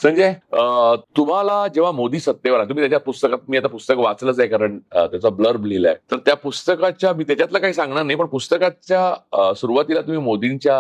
संजय, तुम्हाला जेव्हा मोदी सत्तेवर आला, तुम्ही त्याच्या पुस्तकात, मी आता पुस्तक वाचलंच आहे कारण त्याचा ब्लर्ब लिहिलाय, तर त्या पुस्तकाच्या, मी त्याच्यातलं काही सांगणार नाही, पण पुस्तकाच्या सुरुवातीला तुम्ही मोदींच्या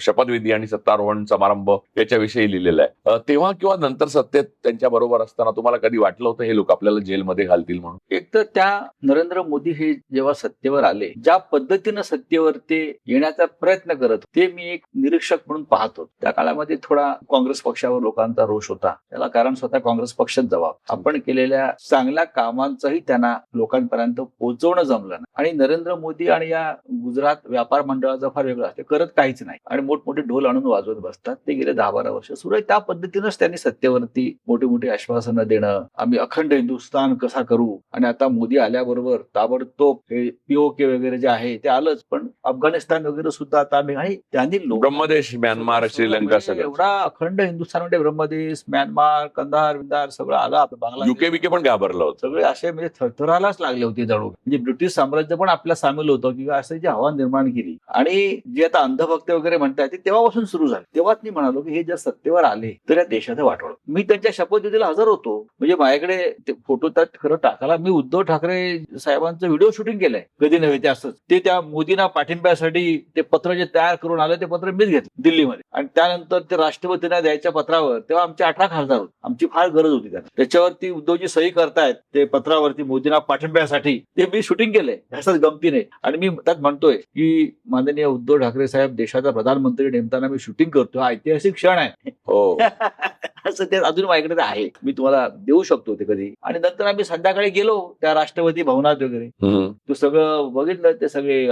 शपथविधी आणि सत्तारोहण समारंभ याच्याविषयी लिहिलेला आहे. तेव्हा किंवा नंतर सत्तेत त्यांच्या बरोबर असताना तुम्हाला कधी वाटलं होतं हे लोक आपल्याला जेलमध्ये घालतील म्हणून? एक तर त्या नरेंद्र मोदी हे जेव्हा सत्तेवर आले, ज्या पद्धतीनं सत्तेवर ते येण्याचा प्रयत्न करत, ते मी एक निरीक्षक म्हणून पाहतो. त्या काळामध्ये थोडा काँग्रेस पक्षावर लोकांचा रोष होता. त्याला कारण स्वतः काँग्रेस पक्षात जबाब. आपण केलेल्या चांगल्या कामांचंही त्यांना लोकांपर्यंत पोहोचवणं जमलं नाही. आणि नरेंद्र मोदी आणि या गुजरात व्यापार मंडळाचं फार वेगळं असते, करत काहीच नाही आणि मोठमोठे ढोल आणून वाजवत बसतात. ते गेले 10-12 वर्ष सुरू आहे. त्या पद्धतीनंच त्यांनी सत्तेवरती मोठी मोठी आश्वासनं देणं, आम्ही अखंड हिंदुस्थान कसा करू, आणि आता मोदी आल्याबरोबर ताबडतोब हे पीओके वगैरे जे आहे ते आलंच, पण अफगाणिस्तान वगैरे सुद्धा आता आम्ही, आणि त्यांनी ब्रह्मदेश, म्यानमार, श्रीलंका सगळं एवढा अखंड हिंदुस्थान म्हणजे ब्रह्मदेश, म्यानमार, कंदार विंदार सगळं आलं. आपलं बांगलादेश, युके बीके पण घाबरलं होतं. सगळे असे म्हणजे थरथरालाच लागले होते जणू. म्हणजे ब्रिटिश साम्राज्य पण आपल्या सामील होतं किंवा असं जी हवा निर्माण केली. आणि जे आता अंधभक्त वगैरे म्हणतात ते तेव्हापासून सुरू झाले. तेव्हाच मी म्हणालो की हे जर सत्तेवर आले तर या देशाचं वाटोळ. मी त्यांच्या शपथविधीला हजर होतो. म्हणजे माझ्याकडे ते फोटो त्यात खरं टाकायला, मी उद्धव ठाकरे साहेबांचं व्हिडिओ शूटिंग केलंय, कधी नव्हे ते असंच. ते त्या मोदींना पाठिंब्यासाठी ते पत्र जे तयार करून आलं ते पत्र मीच घेतलं दिल्लीमध्ये. आणि त्यानंतर ते राष्ट्रपतींना द्यायच्या पत्रावर तेव्हा आमचे 18 खासदार होते. आमची फार गरज होती त्यांना. त्याच्यावरती उद्धवजी सही करतायत ते पत्रावरती मोदींना पाठिंब्यासाठी, ते मी शूटिंग केलंय असंच गमतीने. आणि मी त्यात म्हणतोय की माननीय उद्धव ठाकरे साहेब देशाचा प्रधानमंत्री नेमताना मी शूटिंग करतो, हा ऐतिहासिक क्षण आहे. हो. असं ते अजून माझ्याकडे आहे, मी तुम्हाला देऊ शकतो ते कधी. आणि नंतर आम्ही संध्याकाळी गेलो त्या राष्ट्रपती भवनात वगैरे, तो सगळं बघितलं. ते सगळे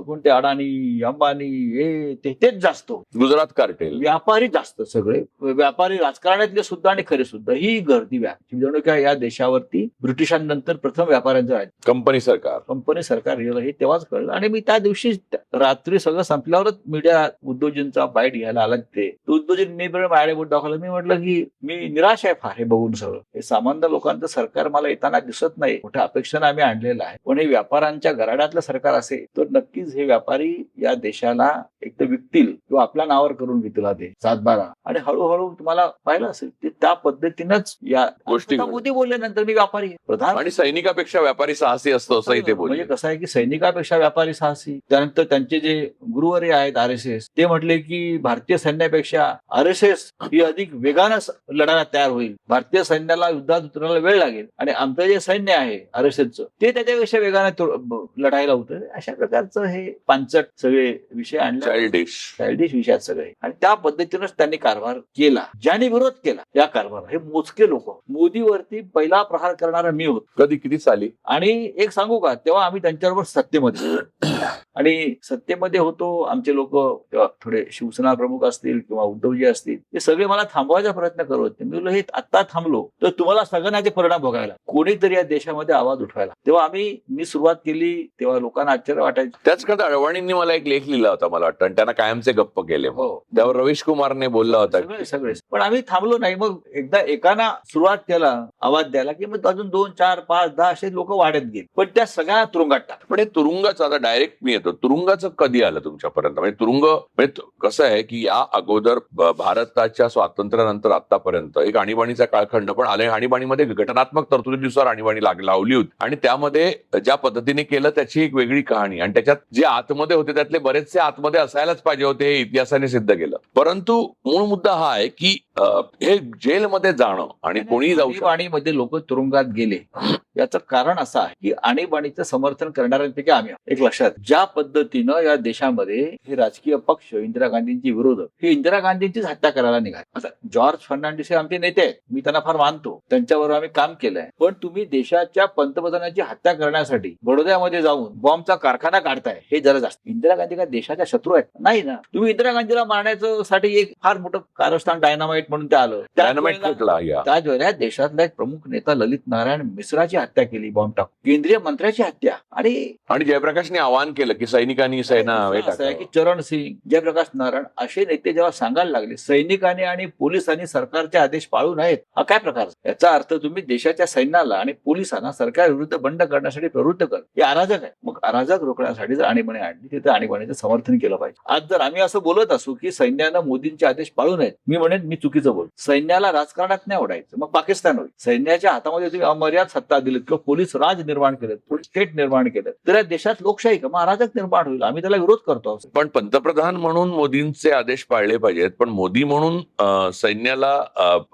कोणते अडाणी, अंबानी, हे तेच जास्त, गुजरात कार्टेल, व्यापारी जास्त, सगळे व्यापारी, राजकारणातले सुद्धा आणि खरे सुद्धा, ही गर्दी जणू काय या देशावरती ब्रिटिशांनंतर प्रथम व्यापाऱ्यांचं आहे. कंपनी सरकार गेलं हे तेव्हाच कळलं. आणि मी त्या दिवशी रात्री सगळं संपल्यावरच मीडिया उद्धवजींचा बाईट घ्यायला आला. ते उद्धवजींनी माझ्याकडे बोट दाखवलं. मी म्हटलं की मी निराश आहे फार हे बघून. सगळं हे सामान्य लोकांचं सरकार मला येताना दिसत नाही. मोठ्या अपेक्षेनं आम्ही आणलेलं आहे, पण हे व्यापाऱ्यांच्या घराड्यातलं सरकार असेल तर नक्कीच हे व्यापारी या देशाला एक तर विकतील किंवा आपल्या नावावर करून घेतील ते 7-12. आणि हळूहळू तुम्हाला पाहिलं असेल ते त्या पद्धतीनंच या गोष्टी. मोदी बोलल्यानंतर मी व्यापारी प्रधान, आणि सैनिकापेक्षा व्यापारी साहसी असतो असंही ते बोलले. म्हणजे कसं आहे की सैनिकापेक्षा व्यापारी साहसी. त्यानंतर त्यांचे जे गुरुवर्य आहेत RSS, ते म्हटले की भारतीय सैन्यापेक्षा RSS ही अधिक वेगानं लढायला तयार होईल. भारतीय सैन्याला युद्धात उतरायला वेळ लागेल आणि आमचं जे सैन्य आहे RSSचं ते त्याच्यापेक्षा वेगानं लढायला होतं. अशा प्रकारचं हे पांचट सगळे विषय आणले, चाइल्डिश विषयात सगळे. आणि त्या पद्धतीनंच त्यांनी कारभार केला. ज्यांनी विरोध केला या कारभार, हे मोजके लोक. मोदीवरती पहिला प्रहार करणारा मी होतो. कधी, किती साली? आणि एक सांगू का, तेव्हा आम्ही त्यांच्याबरोबर सत्तेमध्ये आणि सत्तेमध्ये होतो. आमचे लोक तेव्हा थोडे शिवसेना प्रमुख असतील किंवा उद्धवजी असतील, ते सगळे मला थांबवायचा प्रयत्न करत होते. मी बोललो हे आता थांबलो तर तुम्हाला सगळ्यांना याचे परिणाम भोगायला, कोणीतरी या देशामध्ये आवाज उठवायला. तेव्हा मी सुरुवात केली. तेव्हा लोकांना आश्चर्य वाटायचं. त्याच करता अडवाणींनी मला एक लेख लिहिला होता, मला वाटतं, आणि त्यांना कायमचे गप्प केले. त्यावर रवीश कुमारने बोलला होता सगळे. पण आम्ही थांबलो नाही. मग एकदा एकाना सुरुवात केला आवाज द्यायला की मग अजून 2, 4, 5, 10 असे लोक वाढत गेले. पण त्या सगळ्या तुरुंगात टाकले. पण हे तुरुंगाचं, आता डायरेक्ट मी येतो, तुरुंगाचं कधी आलं तुमच्यापर्यंत? म्हणजे तुरुंग, म्हणजे कसं आहे की या अगोदर भारताच्या स्वातंत्र्यानंतर आतापर्यंत एक आणीबाणीचा कालखंड पण आले. आणीबाणीमध्ये घटनात्मक तरतुदीनुसार आणीबाणी लावली होती आणि त्यामध्ये ज्या पद्धतीने केलं त्याची एक वेगळी कहाणी, आणि त्याच्यात जे आतमध्ये होते त्यातले बरेचसे आतमध्ये असायलाच पाहिजे होते हे इतिहासाने सिद्ध केलं. परंतु मूळ मुद्दा हा आहे की हे जेलमध्ये जाणं आणि कोणीही जाऊ शकतं. आणीबाणीमध्ये लोक तुरुंगात गेले याचं कारण असं आहे की आणीबाणीचं समर्थन करणाऱ्यांपैकी आम्ही एक लक्षात, ज्या पद्धतीनं या देशामध्ये हे राजकीय पक्ष इंदिरा गांधींची विरोधक हे इंदिरा गांधींचीच हत्या करायला निघाले. आता जॉर्ज फर्नांडिस हे आमचे नेते आहेत, मी त्यांना फार मानतो, त्यांच्याबरोबर आम्ही काम केलंय. पण तुम्ही देशाच्या पंतप्रधानांची हत्या करण्यासाठी बडोद्यामध्ये जाऊन बॉम्बचा कारखाना काढताय, हे जरा जास्त. इंदिरा गांधी का देशाच्या शत्रू आहेत? नाही ना. तुम्ही इंदिरा गांधीला मारण्यासाठी एक फार मोठं कारस्थान, डायनामाइट म्हणून ते आलं. डायनामाइट फेकला या त्याच वेळेला देशातला एक प्रमुख नेता ललित नारायण मिश्राची हत्या केली, बॉम्ब टाकून केंद्रीय मंत्र्याची हत्या. आणि जयप्रकाशने आवाहन केलं की सैनिकांनी सेना असं आहे की चरण सिंग, जयप्रकाश नारायण असे नेते जेव्हा सांगायला लागले सैनिकांनी आणि पोलिसांनी सरकारचे आदेश पाळू नयेत, हा काय प्रकार? याचा अर्थ तुम्ही देशाच्या सैन्याला आणि पोलिसांना सरकार विरुद्ध बंड करण्यासाठी प्रवृत्त कर, हे अराजक आहे. मग अराजक रोखण्यासाठी जर आणीबाणी आणली तिथे आणीबाणीचं समर्थन केलं पाहिजे. आज जर आम्ही असं बोलत असू की सैन्यानं मोदींचे आदेश पाळू नयेत, मी म्हणेन मी चुकीचं बोल. सैन्याला राजकारणात नाही ओढायचं, मग पाकिस्तान होईल. सैन्याच्या हातामध्ये तुम्ही अमर्याद सत्ता दिलीत किंवा पोलीस राज निर्माण केलं, पोलीस स्टेट निर्माण केलं, तर या देशात लोकशाही का मग अराजक निर्माण होईल. आम्ही त्याला विरोध करतो. पण पंतप्रधान म्हणून मोदींचे आदेश पाळले पाहिजेत, पण मोदी म्हणून सैन्याला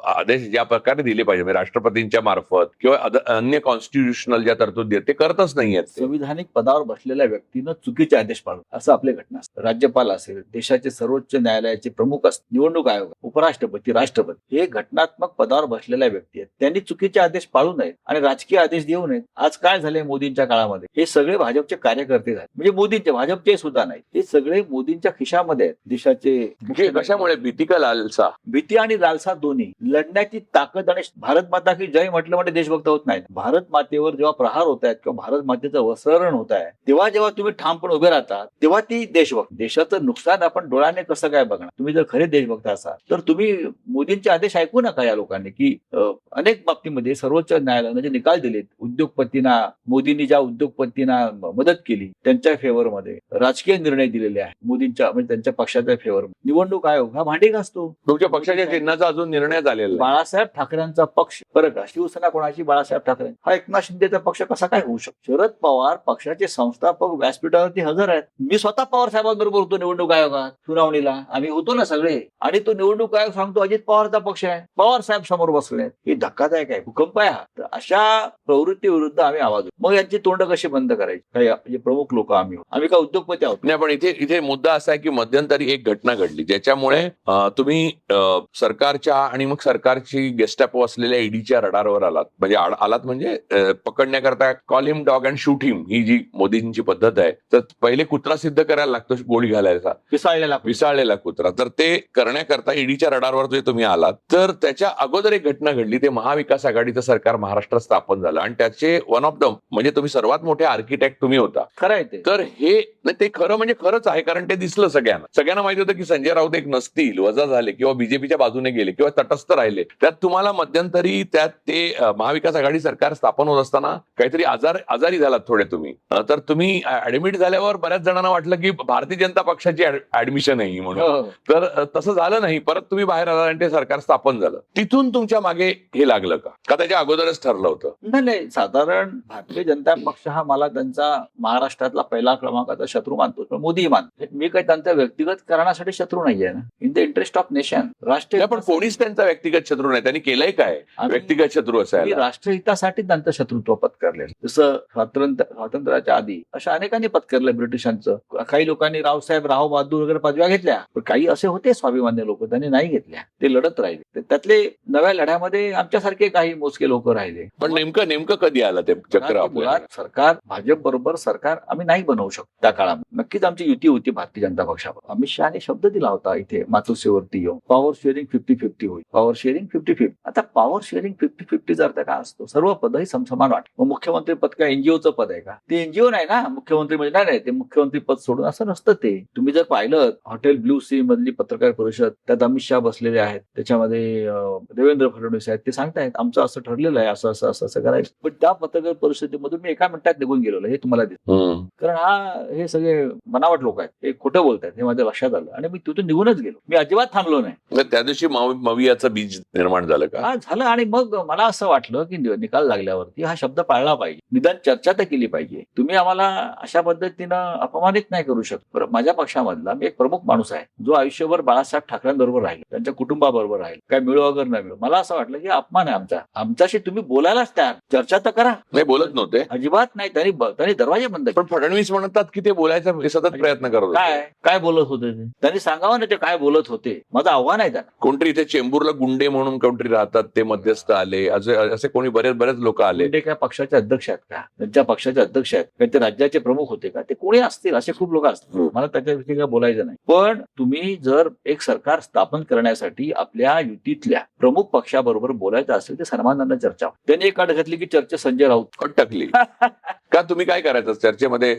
आदेश ज्या प्रकारे दिले पाहिजे म्हणजे राष्ट्रपतींच्या मार्फत किंवा अन्य कॉन्स्टिट्युशनल ज्या तरतुदी आहेत ते करतच नाहीयेत. संविधानिक पदावर बसलेल्या व्यक्तीनं चुकीचे आदेश पाळू असं आपले घटना असतं. राज्यपाल असेल, देशाचे सर्वोच्च न्यायालयाचे प्रमुख असतील, निवडणूक आयोग, उपराष्ट्रपती, राष्ट्रपती हे घटनात्मक पदावर बसलेल्या व्यक्ती आहेत. त्यांनी चुकीचे आदेश पाळू नयेत आणि राजकीय आदेश देऊ नयेत. आज काय झालंय मोदींच्या काळामध्ये, हे सगळे भाजपचे कार्यकर्ते झाले. म्हणजे मोदींचे, भाजपचे सुद्धा नाही, हे सगळे मोदींच्या खिशामध्ये आहेत. देशाचे कशामुळे? भीती का लालसा? भीती आणि लालसा दोन्ही. लढण्याची ताकद आणि भारत माता की जय म्हटलं म्हणजे देशभक्त होत नाही. भारत मातेवर जेव्हा प्रहार होत आहेत किंवा भारत मातेचं वस्त्रहरण होत आहे तेव्हा जेव्हा तुम्ही ठामपणे उभे राहतात तेव्हा ती देशभक्त. देशाचं नुकसान आपण डोळ्याने कसं काय बघणार? तुम्ही जर खरे देशभक्त असाल तर तुम्ही मोदींचे आदेश ऐकू नका. या लोकांनी की अनेक बाबतीमध्ये सर्वोच्च न्यायालयाने जे निकाल दिलेत, उद्योगपतींना, मोदींनी ज्या उद्योगपतींना मदत केली त्यांच्या फेवरमध्ये राजकीय निर्णय दिलेले आहेत मोदींच्या म्हणजे त्यांच्या पक्षाच्या फेवर. निवडणूक आयोग हा भांडी घासतो. तुमच्या पक्षाच्या चिन्हाचा अजून निर्णय झालेला बाळासाहेब ठाकरेंचा पक्ष, बरं का, शिवसेना कोणाची? बाळासाहेब ठाकरे. हा एकनाथ शिंदेचा पक्ष कसा काय होऊ शकतो? शरद पवार पक्षाचे संस्थापक व्यासपीठावरती हजर आहेत. मी स्वतः पवार साहेबांबरोबर होतो निवडणूक आयोगात सुनावणीला, आम्ही होतो ना सगळे. आणि तो निवडणूक आयोग सांगतो अजित पवारचा पक्ष आहे, पवार साहेब समोर बसले. हे धक्कादायक आहे, भूकंप आहे हा. तर अशा प्रवृत्ती विरुद्ध आम्ही आवाज. मग यांची तोंड कशी बंद करायची? काही म्हणजे प्रमुख लोक आम्ही का उद्योगपती आहोत? नाही, पण इथे मुद्दा असा आहे की मध्यंतरी एक घटना घडली ज्याच्यामुळे तुम्ही सरकारच्या आणि मग सरकारची गेस्टापो असलेल्या ईडीच्या रडारवर आलात. म्हणजे आलात म्हणजे पकडण्याकरता call him dog and shoot him ही जी मोदींची पद्धत आहे, तर पहिले कुत्रा सिद्ध करायला लागतो गोळी घालायचा, विसाळलेला कुत्रा. तर ते करण्याकरता ईडीच्या रडारवर जे तुम्ही आलात, तर त्याच्या अगोदर एक घटना घडली. ते महाविकास आघाडीचं सरकार महाराष्ट्रात स्थापन झालं आणि त्याचे वन ऑफ द म्हणजे तुम्ही सर्वात मोठे आर्किटेक्ट तुम्ही होता. खरं आहे ते. तर हे ते खरं म्हणजे खरंच आहे, कारण ते दिसलं सगळ्यांना माहिती होतं की संजय राऊत एक नसतील, वजा झाले किंवा बीजेपीच्या बाजूने गेले किंवा तटस्थ राहिले. त्यात तुम्हाला मध्यंतरी त्यात ते महाविकास आघाडी सरकार स्थापन होत असताना काहीतरी आजारी झालात थोडे तुम्ही. तर तुम्ही ऍडमिट झाल्यावर बऱ्याच जणांना वाटलं की भारतीय जनता पक्षाची ऍडमिशन आहे म्हणून. तर तसं झालं नाही. परत तुम्ही बाहेर आला आणि ते सरकार स्थापन झालं. तिथून तुमच्या मागे हे लागलं का त्याच्या अगोदरच ठरलं होतं? नाही, साधारण भारतीय जनता पक्ष हा मला त्यांचा महाराष्ट्रातला पहिला क्रमांकाचा शत्रू मानतो, पण मोदी मानतो. मी काही त्यांचा व्यक्तिगत करण्यासाठी शत्रू नाहीये ना. In the interest of nation, राष्ट्रीय. पण कोणीच त्यांचा व्यक्तिगत शत्रू नाही. त्यांनी केलंय काय व्यक्तिगत शत्रू असायला? राष्ट्रहितासाठी त्यांचं शत्रुत्व पत्करले. जसं स्वातंत्र्याच्या आधी अशा अनेकांनी पत्करलं ब्रिटिशांचं. काही लोकांनी रावसाहेब, राव बहादूर वगैरे पदव्या घेतल्या, पण काही असे होते स्वाभिमान्य लोक, त्यांनी नाही घेतल्या. ते लढत राहिले. त्यातले नव्या लढ्यामध्ये आमच्यासारखे काही मोजके लोक राहिले. पण नेमकं कधी आलं ते चक्र? सरकार भाजप बरोबर सरकार आम्ही नाही बनवू शकतो. त्या काळामध्ये नक्कीच आमची युती होती भारतीय जनता पक्षावर. अमित शहाने शब्द दिला होता इथे मातोश्रीवरती येऊन, पॉवर शेअरिंग 50-50 होईल. Power sharing 50-50. आता पॉवर शेअरिंग 50-50 अर्थ काय असतो? सर्व पदही समसमान वाटत. मग मुख्यमंत्री पद काय एनजीओचं पद आहे का? ते एनजीओ नाही ना. मुख्यमंत्री म्हणजे नाही, ते मुख्यमंत्री पद सोडून असं नसतं ते. तुम्ही जर पाहिलं हॉटेल ब्ल्यू सी मधली पत्रकार परिषद, त्यात अमित शहा बसलेले आहेत, त्याच्यामध्ये देवेंद्र फडणवीस आहेत. ते सांगतायत आमचं असं ठरलेलं आहे, असं करायचं. पण त्या पत्रकार परिषदेमधून मी एका मिनिटात निघून गेलो हे तुम्हाला दिसतं. कारण हे सगळे बनावट लोक आहेत, हे खोटं बोलतात हे माझ्या लक्षात आलं आणि मी तिथून निघूनच गेलो. मी अजिबात थांबलो नाही. त्या दिवशी मवियाचं बीज निर्माण झालं का? हा झालं. आणि मग मला असं वाटलं की निकाल लागल्यावरती हा शब्द पाळला पाहिजे, निदान चर्चा तर केली पाहिजे. तुम्ही आम्हाला अशा पद्धतीनं अपमानित नाही करू शकत. माझ्या पक्षामधला मी एक प्रमुख माणूस आहे जो आयुष्यभर बाळासाहेब ठाकरेंबरोबर राहील, त्यांच्या कुटुंबाबरोबर राहील, काय मिळो वगैरे नाही मिळो. मला असं वाटलं की अपमान आहे आमच्याशी तुम्ही बोलायलाच तयार, चर्चा तर करा. नाही, बोलत नव्हते अजिबात नाही. त्यांनी दरवाजे बंद. पण फडणवीस म्हणतात की ते बोलायचा सतत प्रयत्न करत होते. काय बोलत होते ते त्यांनी सांगावं ना. ते काय बोलत होते माझं आव्हान आहे त्यांना. कोणतरी इथे चेंबूरला गुंडे म्हणून कोणतरी राहतात, ते मध्यस्थ आले, असे कोणी बरेच लोक आले. गुंडे काय पक्षाचे अध्यक्ष आहेत का? त्यांच्या पक्षाचे अध्यक्ष आहेत का? ते राज्याचे प्रमुख होते का? ते कोणी असतील, असे खूप लोक असतील. मला त्याच्याविषयी काय बोलायचं नाही. पण तुम्ही जर एक सरकार स्थापन करण्यासाठी शेवटी आपल्या युतीतल्या प्रमुख पक्षाबरोबर बोलायचं असेल ते सर्वांना चर्चा. त्यांनी एक अट घातली की चर्चा संजय राऊत अटकली का? तुम्ही काय करायचं चर्चेमध्ये?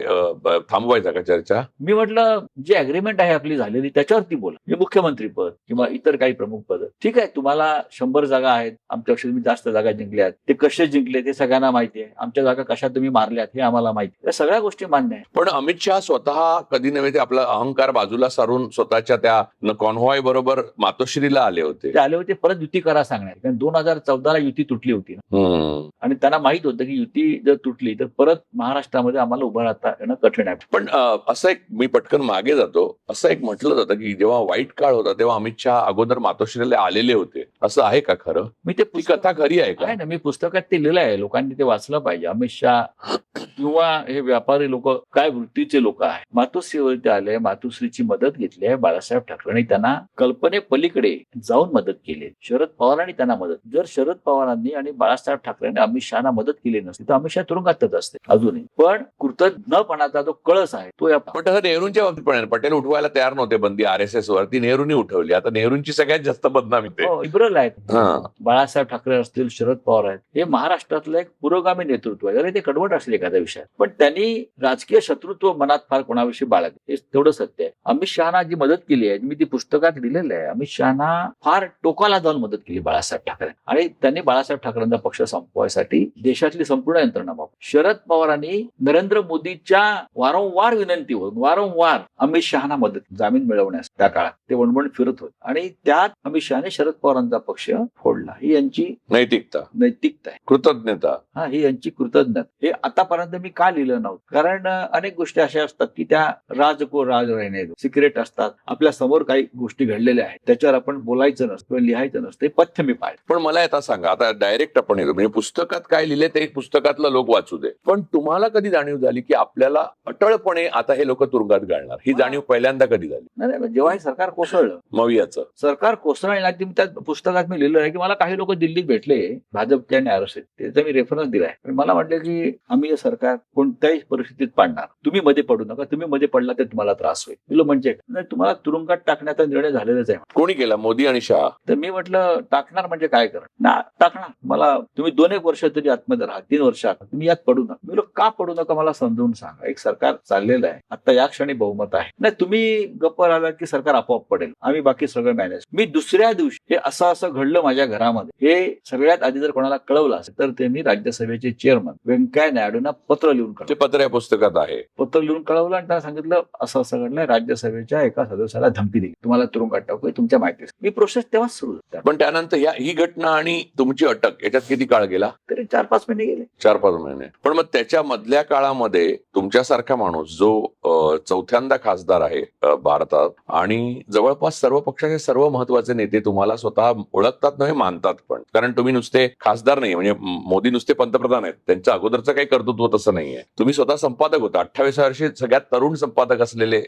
थांबवायचा का चर्चा? मी म्हटलं जी अग्रीमेंट आहे आपली झालेली त्याच्यावरती बोला. म्हणजे मुख्यमंत्री पद किंवा इतर काही प्रमुख पद ठीक आहे, तुम्हाला 100 जागा आहेत, आमच्यापेक्षा तुम्ही जास्त जागा जिंकल्यात, ते कसे जिंकले ते सगळ्यांना माहिती आहे, आमच्या जागा कशा तुम्ही मारल्यात हे आम्हाला माहिती आहे, या सगळ्या गोष्टी मान्य आहे. पण अमित शहा स्वतः कधी नव्हे ते आपला अहंकार बाजूला सारून स्वतःच्या त्या कॉन्व्हॉय बरोबर मातोश्रीला आले होते. ते आले होते परत युती करा सांगण्यात, कारण 2014ला युती तुटली होती ना, आणि त्यांना माहित होतं की युती जर तुटली तर परत महाराष्ट्रामध्ये आम्हाला उभं राहता येणं कठीण आहे. पण असं एक, मी पटकन मागे जातो, असं एक म्हटलं जातं की जेव्हा वाईट काळ होता तेव्हा अमित शहा अगोदर मातोश्रीला आलेले होते. असं आहे का खरं? मी ते ती कथा खरी आहे का? आहे ना, मी पुस्तकात ते लिहिलं आहे, लोकांनी ते वाचलं पाहिजे. अमित शहा किंवा हे व्यापारी लोक काय वृत्तीचे लोक आहेत, मातोश्रीवरती आले, मातोश्रीची मदत घेतली आहे. बाळासाहेब ठाकरेंनी त्यांना कल्पनेपलीकडे जाऊन मदत केली. शरद पवारांनी त्यांना मदत, जर शरद पवारांनी आणि बाळासाहेब ठाकरेंनी अमित शहाना मदत केली नसती तर अमित शहा तुरुंगातच असते अजूनही. पण कृतज्ञपणाचा जो कळस आहे तो या पण तसं नेहरूंच्या बाबतीत पण आहे. पटेल उठवायला तयार नव्हते बंदी RSS वर, ती नेहरूंनी उठवली. आता नेहरूंची सगळ्यात जास्त बदनामी ते. लिबरल आहेत. हा. बाळासाहेब ठाकरे असतील, शरद पवार आहेत, हे महाराष्ट्रातलं एक पुरोगामी नेतृत्व आहे. जरी ते कडवट असेल एखाद्या विषयात, पण त्यांनी राजकीय शत्रुत्व मनात फार कोणाविषयी बाळगले, हे तेवढं सत्य आहे. अमित शहाना जी मदत केली आहे, मी ती पुस्तकात लिहिलेलं आहे, अमित शहाना फार टोकाला जाऊन मदत केली बाळासाहेब ठाकरे, आणि त्यांनी बाळासाहेब ठाकरेंचा पक्ष संपवायसाठी देशातली संपूर्ण यंत्रणा वापरली. शरद पवारांनी नरेंद्र मोदीच्या वारंवार विनंतीवरून वारंवार अमित शहाना मदत, जामीन मिळवण्यास त्या काळात ते वणवण फिरत होते, आणि त्यात अमित शहाने शरद पवारांचा पक्ष फोडला. ही यांची नैतिकता आहे, कृतज्ञता. हा, ही यांची कृतज्ञता. हे आतापर्यंत मी का लिहिलं नव्हतं, कारण अनेक गोष्टी अशा असतात की त्या राज राहणे सिक्रेट असतात. आपल्या समोर काही गोष्टी घडलेल्या आहेत, त्याच्यावर आपण बोलायचं नसतं, लिहायचं नसतं, पथ्य मी पाळलं. पण मला आता सांगा, आता डायरेक्ट आपण येतो, म्हणजे पुस्तकात काय लिहिले ते पुस्तकातलं लोक वाचू दे, पण तुम्हाला कधी जाणीव झाली की आपल्याला अटळपणे आता हे लोक तुरुंगात घालणार? ही जाणीव पहिल्यांदा कधी झाली? नाही, जेव्हा हे सरकार कोसळलं, मवियाचं सरकार कोसळलं, त्या पुस्तकात मी लिहिलं आहे की मला काही लोक दिल्लीत भेटले, भाजपचे आणि RSS, त्याचा मी रेफरन्स दिलाय. मला म्हटलं की आम्ही हे सरकार कोणत्याही परिस्थितीत पाडणार, तुम्ही मध्ये पडू नका, तुम्ही मध्ये पडला तर तुम्हाला त्रास होईल. म्हणजे तुम्हाला तुरुंगात टाकण्याचा निर्णय झालेलाच आहे. कोणी केला, मोदी आणि शहा? तर मी म्हटलं टाकणार म्हणजे काय करणार ना, टाकणार. मला तुम्ही 2-1 वर्ष तरी आतमध्ये राहा, 3 वर्ष तुम्ही यात पडू नका. मी का पडू नका मला समजून सांगा. एक सरकार चाललेलं आहे, आता या क्षणी बहुमत आहे, नाही तुम्ही गप्प राहिलात की सरकार आपोआप पडेल, आम्ही बाकी सगळं मॅनेज. मी दुसऱ्या दिवशी हे असं घडलं माझ्या घरामध्ये, हे सगळ्यात आधी जर कोणाला कळवलं असेल तर ते मी राज्यसभेचे चेअरमन व्यंकय्या नायडूंना पत्र लिहून ते पत्र या पुस्तकात आहे. पत्र लिहून कळवलं आणि त्यांना सांगितलं असं घडलंय, राज्यसभेच्या एका सदस्याला धमकी दिली, तुम्हाला तुरुंगात टाकू, तुमच्या माहिती. मी प्रोसेस तेव्हाच सुरू झाली. पण त्यानंतर ही घटना आणि तुमची अटक याच्यात किती काळ गेला? तरी 4-5 महिने गेले. 4-5 महिने. पण मग त्याच्या मधल्या काळामध्ये तुमच्यासारखा माणूस जो चौथ्यांदा खासदार आहे भारतात, आणि जवळपास सर्व पक्षाचे सर्व महत्वाचे नेते तुम्हाला स्वतः ओळखतात, नव्हे मानतात पण, कारण तुम्ही नुसते खासदार नाही, म्हणजे मोदी नुसते पंतप्रधान आहेत, त्यांच्या अगोदरचं काही कर्तृत्व तसं नाहीये. तुम्ही स्वतः संपादक होता, 28 वर्षे सगळ्यात तरुण संपादक असलेले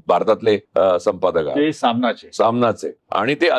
भारतातले संपादक सामनाचे, आणि ते